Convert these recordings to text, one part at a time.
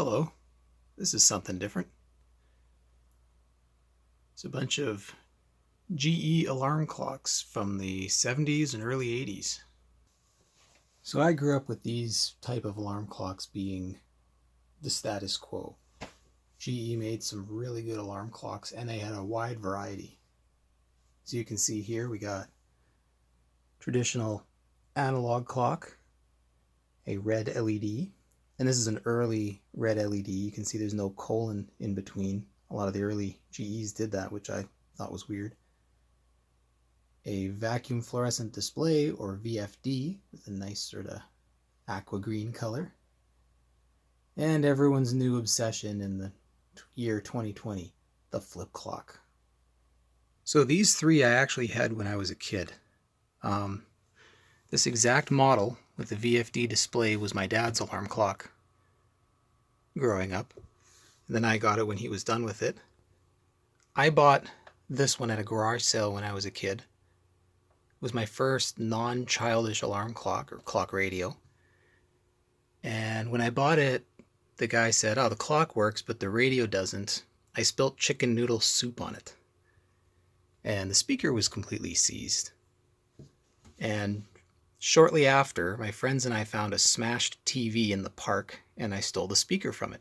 Hello, this is something different. It's a bunch of GE alarm clocks from the 70s and early 80s. So I grew up with these type of alarm clocks being the status quo. GE made some really good alarm clocks and they had a wide variety. So you can see here we got traditional analog clock, a red LED, and this is an early red LED. You can see there's no colon in between. A lot of the early GEs did that, which I thought was weird. A vacuum fluorescent display, or VFD, with a nice sort of aqua green color. And everyone's new obsession in the year 2020, the flip clock. So these three I actually had when I was a kid. This exact model with the VFD display was my dad's alarm clock growing up. And then I got it when he was done with it. I bought this one at a garage sale when I was a kid. It was my first non-childish alarm clock or clock radio. And when I bought it, the guy said, "Oh, the clock works, but the radio doesn't." I spilt chicken noodle soup on it. And the speaker was completely seized. And shortly after, my friends and I found a smashed TV in the park, and I stole the speaker from it,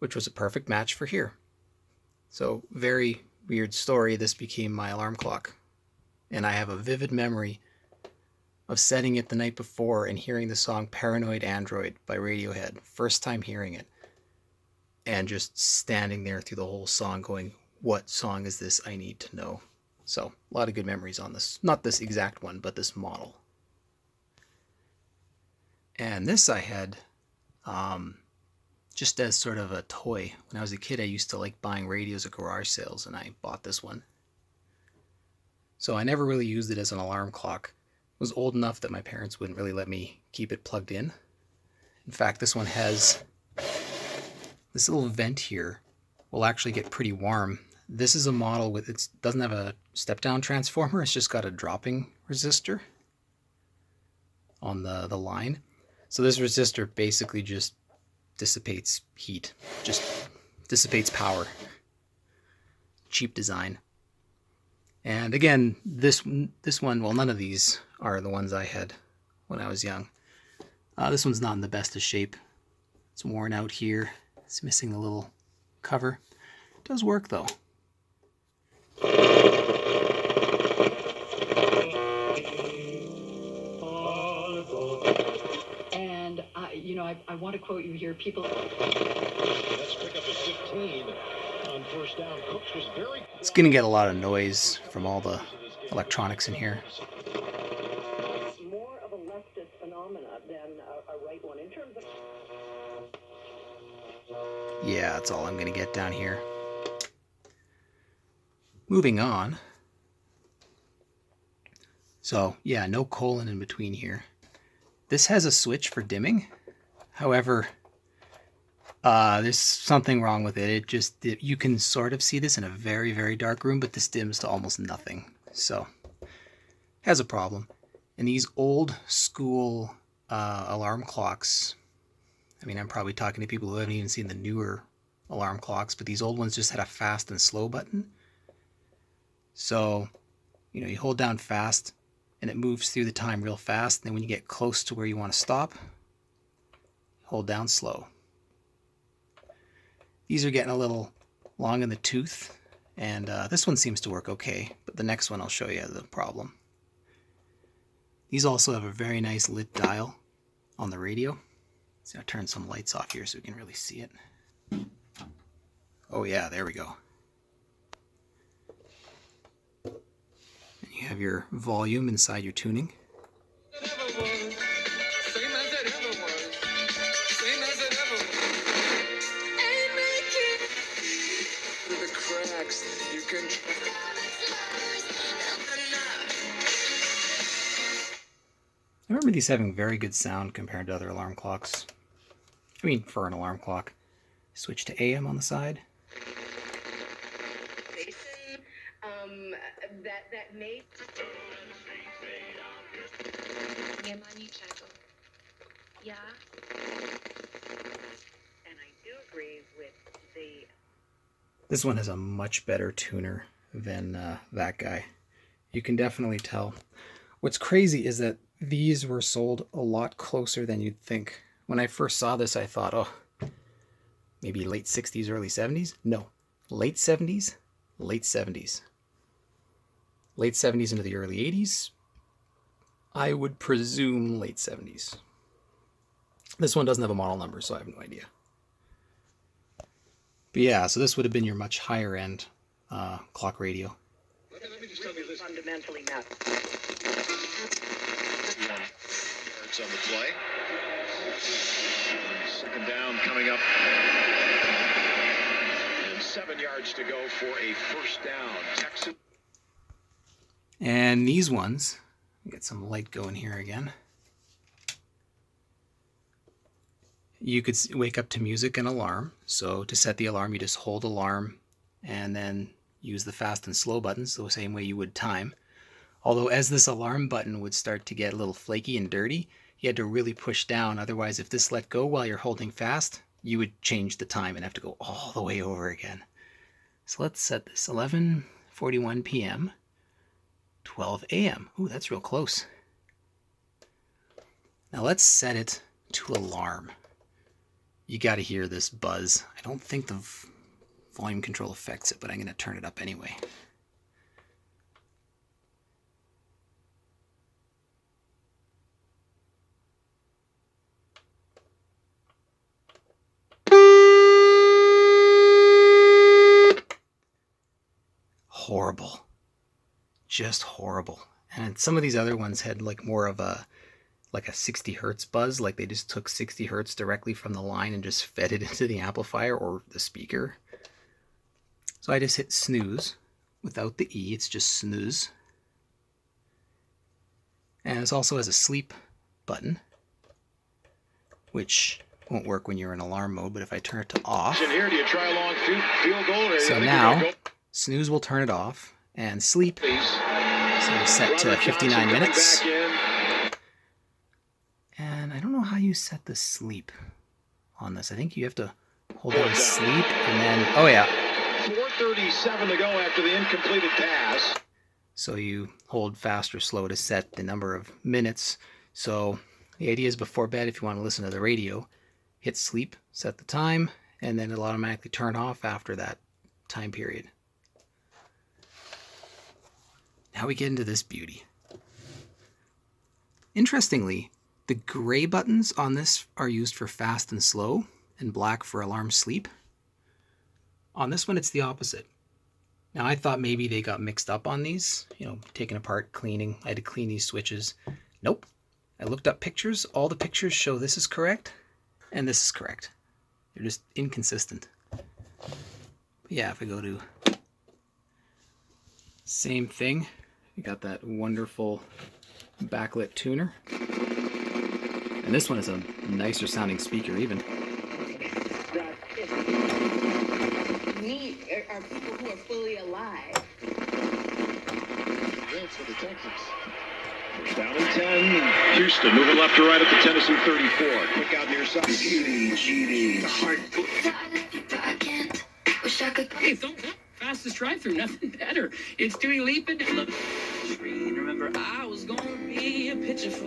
which was a perfect match for here. So, very weird story, this became my alarm clock. And I have a vivid memory of setting it the night before and hearing the song Paranoid Android by Radiohead, first time hearing it, and just standing there through the whole song going, what song is this? I need to know. So, a lot of good memories on this. Not this exact one, but this model. And this I had just as sort of a toy. When I was a kid, I used to like buying radios at garage sales, and I bought this one. So I never really used it as an alarm clock. It was old enough that my parents wouldn't really let me keep it plugged in. In fact, this one has this little vent here. Will actually get pretty warm. This is a model with, it doesn't have a step-down transformer. It's just got a dropping resistor on the line. So this resistor basically just dissipates heat, just dissipates power. Cheap design. And again, this one, well, none of these are the ones I had when I was young. This one's not in the best of shape. It's worn out here. It's missing the little cover. It does work though. And I want to quote you here. People. Let's pick up at 15 on first down. Cooks was very. It's gonna get a lot of noise from all the electronics in here. It's more of a leftist phenomena than a right one in terms of. Yeah, that's all I'm gonna get down here. Moving on. So yeah, no colon in between here. This has a switch for dimming. However, there's something wrong with it. You can sort of see this in a very, very dark room, but this dims to almost nothing. So, has a problem. And these old school alarm clocks, I mean, I'm probably talking to people who haven't even seen the newer alarm clocks, but these old ones just had a fast and slow button. So, you hold down fast, and it moves through the time real fast. And then when you get close to where you want to stop, hold down slow. These are getting a little long in the tooth, and this one seems to work okay, but the next one I'll show you the problem. These also have a very nice lit dial on the radio. So I'll turn some lights off here so we can really see it. Oh yeah, there we go. And you have your volume inside your tuning. I remember these having very good sound compared to other alarm clocks. I mean, for an alarm clock. Switch to AM on the side. That may. Nie ma niczego. Ja. And I This one has a much better tuner than that guy. You can definitely tell. What's crazy is that these were sold a lot closer than you'd think. When I first saw this, I thought, oh, maybe late 60s, early 70s? No, late 70s, late 70s. Late 70s into the early 80s. I would presume late 70s. This one doesn't have a model number, so I have no idea. But yeah, so this would have been your much higher end clock radio. Let me just tell you this. Fundamentally not. Yards on the play. Second down coming up. And 7 yards to go for a first down. Texas. And these ones, get some light going here again. You could wake up to music and alarm. So to set the alarm, you just hold alarm and then use the fast and slow buttons the same way you would time. Although as this alarm button would start to get a little flaky and dirty, you had to really push down. Otherwise, if this let go while you're holding fast, you would change the time and have to go all the way over again. So let's set this 11:41 p.m. 12 a.m. Ooh, that's real close. Now let's set it to alarm. You got to hear this buzz. I don't think the volume control affects it, but I'm going to turn it up anyway. Horrible. Just horrible. And some of these other ones had like more of a 60 hertz buzz, like they just took 60 hertz directly from the line and just fed it into the amplifier or the speaker. So I just hit snooze without the E, it's just snooze. And this also has a sleep button, which won't work when you're in alarm mode, but if I turn it to off, Here, do you try a long field goal? so now snooze will turn it off, and sleep, so set to 59 minutes. And I don't know how you set the sleep on this. I think you have to hold down sleep and then, oh yeah. 4:37 to go after the incompleted pass. So you hold fast or slow to set the number of minutes. So the idea is before bed, if you want to listen to the radio, hit sleep, set the time, and then it'll automatically turn off after that time period. Now we get into this beauty. Interestingly, the gray buttons on this are used for fast and slow, and black for alarm sleep. On this one, it's the opposite. Now, I thought maybe they got mixed up on these, taken apart, cleaning. I had to clean these switches. Nope. I looked up pictures. All the pictures show this is correct, and this is correct. They're just inconsistent. But yeah, if I go to same thing, you got that wonderful backlit tuner. And this one is a nicer sounding speaker even. We are people who are fully alive. That's for the Texans. First down and 10. Houston moving left to right at the Tennessee 34. Quick out near side. Cheating. The hard. Hey, fastest drive-through, nothing better. It's doing leap and look. Remember, I was gonna be a pitcher for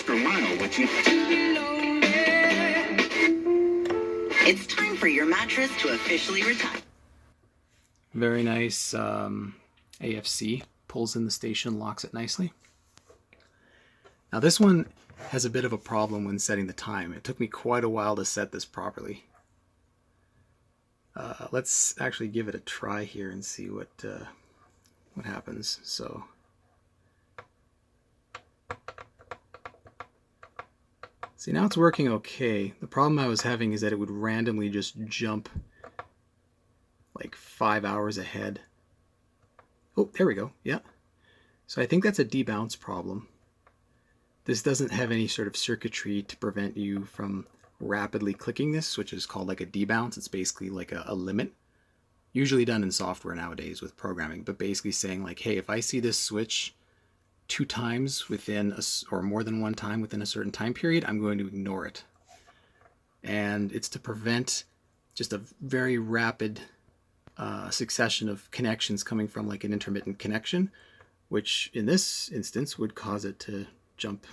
For a while, what you? It's time for your mattress to officially retire. Very nice AFC. Pulls in the station, locks it nicely. Now this one has a bit of a problem when setting the time. It took me quite a while to set this properly. Let's actually give it a try here and see what happens. So see, now it's working okay. The problem I was having is that it would randomly just jump like 5 hours ahead. Oh, there we go. Yeah. So I think that's a debounce problem. This doesn't have any sort of circuitry to prevent you from rapidly clicking this, which is called like a debounce. It's basically like a limit, usually done in software nowadays with programming, but basically saying like, hey, if I see this switch 2 times within or more than 1 time within a certain time period, I'm going to ignore it. And it's to prevent just a very rapid succession of connections coming from like an intermittent connection, which in this instance would cause it to jump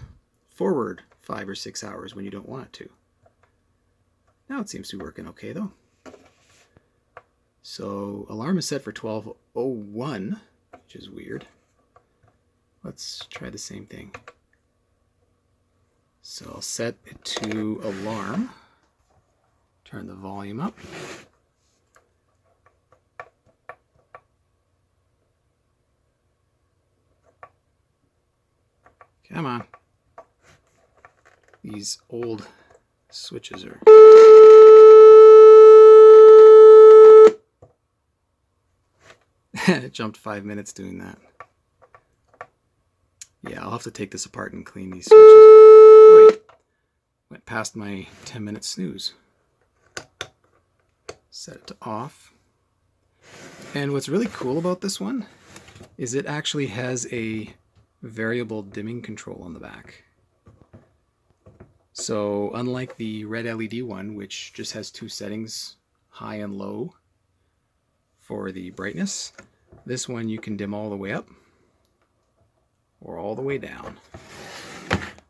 forward 5 or 6 hours when you don't want it to. Now it seems to be working okay though. So alarm is set for 12:01, which is weird. Let's try the same thing. So I'll set it to alarm. Turn the volume up. Come on. These old switches are... It jumped 5 minutes doing that. Yeah, I'll have to take this apart and clean these switches. Wait, went past my 10-minute snooze. Set it to off. And what's really cool about this one is it actually has a variable dimming control on the back. So unlike the red LED one, which just has 2 settings, high and low for the brightness, this one you can dim all the way up or all the way down,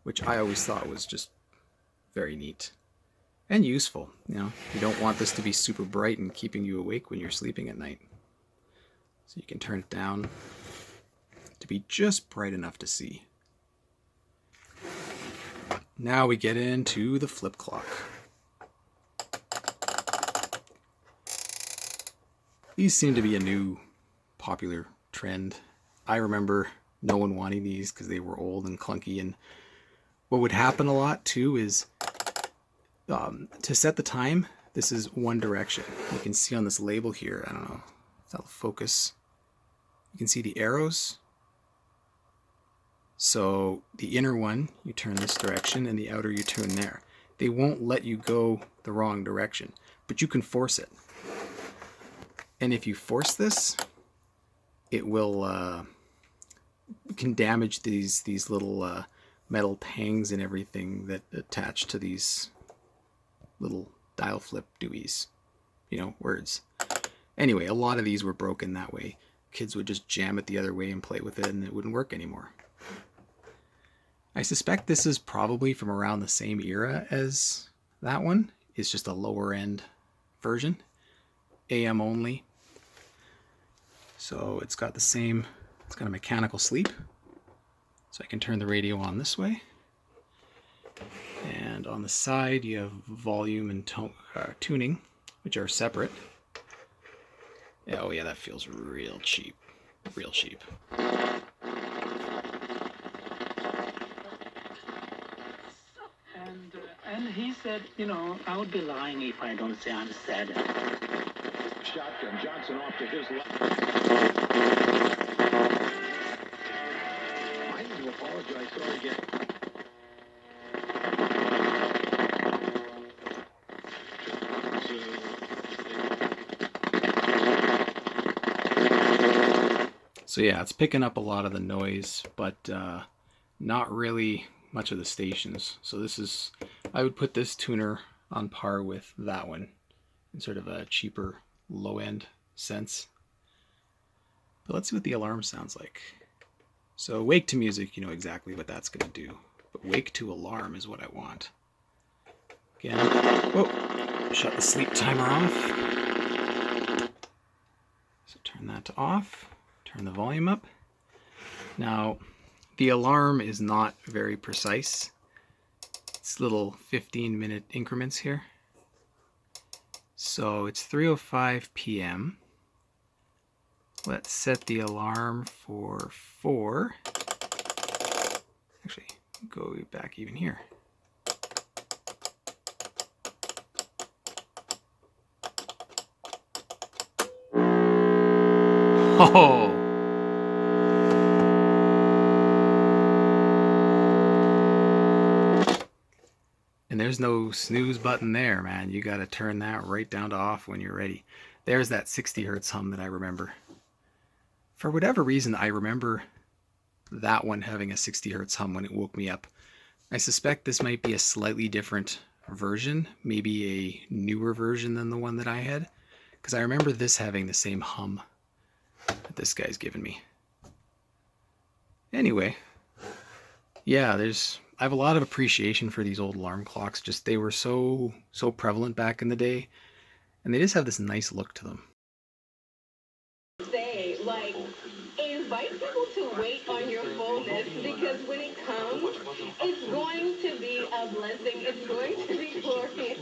which I always thought was just very neat and useful. You know, you don't want this to be super bright and keeping you awake when you're sleeping at night. So you can turn it down to be just bright enough to see. Now we get into the flip clock. These seem to be a new popular trend. I remember no one wanting these because they were old and clunky, and what would happen a lot too is to set the time, this is one direction. You can see on this label here, I don't know if that'll focus, you can see the arrows. So the inner one, you turn this direction, and the outer you turn there. They won't let you go the wrong direction, but you can force it. And if you force this, it will can damage these little metal tangs and everything that attach to these little dial flip doohies, you know, words. Anyway, a lot of these were broken that way. Kids would just jam it the other way and play with it, and it wouldn't work anymore. I suspect this is probably from around the same era as that one. It's just a lower end version, AM only. So it's got the same, it's got a mechanical sleep. So I can turn the radio on this way. And on the side you have volume and tuning, which are separate. Yeah, oh yeah, that feels real cheap. Real cheap. And he said, you know, I would be lying if I don't say I'm sad. Shotgun. Johnson off to his left. I need to apologize. Sorry again. So yeah, it's picking up a lot of the noise, but not really much of the stations. So this is, I would put this tuner on par with that one in sort of a cheaper low-end sense. But let's see what the alarm sounds like. So wake to music, you know exactly what that's going to do. But wake to alarm is what I want. Again, whoa, shut the sleep timer off. So turn that to off. Turn the volume up. Now, the alarm is not very precise. It's little 15-minute increments here. So it's 3:05 p.m. Let's set the alarm for 4. Actually, go back even here. Oh! And there's no snooze button there, man. You got to turn that right down to off when you're ready. There's that 60 hertz hum that I remember. For whatever reason, I remember that one having a 60 hertz hum when it woke me up. I suspect this might be a slightly different version, maybe a newer version than the one that I had, because I remember this having the same hum that this guy's given me. Anyway, yeah, I have a lot of appreciation for these old alarm clocks. Just they were so prevalent back in the day, and they just have this nice look to them. Say, like, invite people to wait on your fullness, because when it comes, it's going to be a blessing. It's going to be glorious.